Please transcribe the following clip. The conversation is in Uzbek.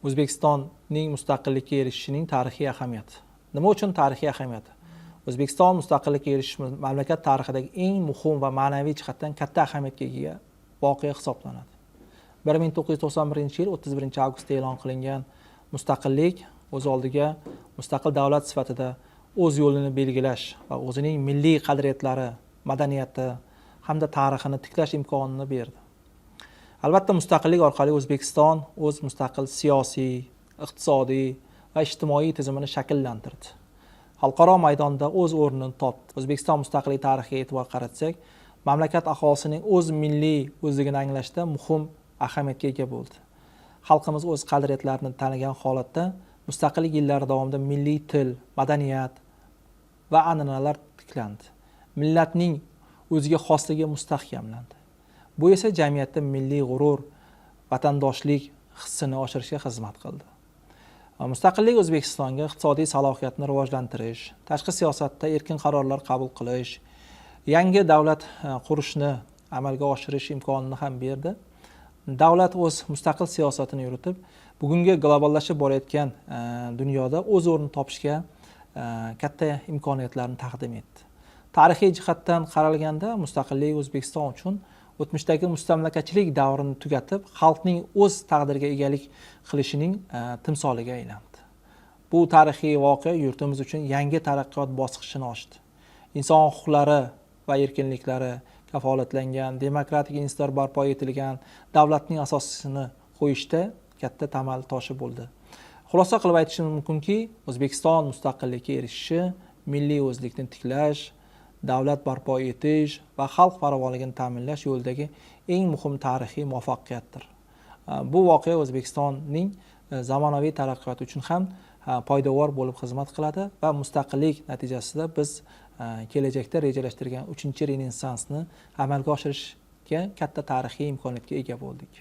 O'zbekistonning mustaqillikka erishishining tarixiy ahamiyati. Nima uchun tarixiy ahamiyati? O'zbekiston mustaqillikka erishish mamlakat tarixidagi eng muhim va ma'naviy jihatdan katta ahamiyatga ega voqea hisoblanadi. 1991-yil 31-avgustda e'lon qilingan mustaqillik o'z oldiga mustaqil davlat sifatida o'z yo'lini belgilash va o'zining milliy qadriyatlari, madaniyati hamda tarixini tiklash imkonini berdi. Albatta, mustaqillik orqali O'zbekiston o'z mustaqil siyosiy, iqtisodiy va ijtimoiy tizimini shakllantirdi. Xalqaro maydonda o'z o'rnini topdi. O'zbekiston mustaqillik tarixiga e'tibor qaratsak, mamlakat aholisining o'z milliy o'zligini anglashda muhim ahamiyatga ega bo'ldi. Xalqimiz o'z qadriyatlarini tanigan holatda mustaqillik yillari davomida milliy til, madaniyat va an'analar tiklandi. Millatning o'ziga xosligi mustahkamlandi. Bu esa jamiyatda milliy g'urur, vatandoshlik hissini oshirishga xizmat qildi. Mustaqillik O'zbekistonga iqtisodiy salohiyatni rivojlantirish, tashqi siyosatda erkin qarorlar qabul qilish, yangi davlat qurishni amalga oshirish imkonini ham berdi. Davlat o'z mustaqil siyosatini yuritib, bugungi globallashib borayotgan dunyoda o'z o'rnini topishga katta imkoniyatlarni taqdim etdi. Tarixiy jihatdan qaralganda mustaqillik O'zbekiston uchun o'tmishdagi mustamlakachilik davrini tugatib, xalqning o'z taqdiriga egalik qilishining timsoliga aylandi. Bu tarixiy voqea yurtimiz uchun yangi taraqqiyot bosqichini ochdi. Inson huquqlari va erkinliklari kafolatlangan, demokratik institutlar barpo etilgan davlatning asosini qo'yishda katta tamal toshi bo'ldi. Xulosa qilib aytishim mumkinki, O'zbekiston mustaqillikka erishishi milliy o'zlikni tiklash, davlat barpo etish va xalq farovonligini ta'minlash yo'lidagi eng muhim tarixiy muvaffaqiyatdir. Bu voqea O'zbekistonning zamonaviy taraqqiyoti uchun ham poydevor bo'lib xizmat qiladi va mustaqillik natijasida biz kelajakda rejalashtirgan 3-renesansni amalga oshirishga katta tarixiy imkoniyatga ega bo'ldik.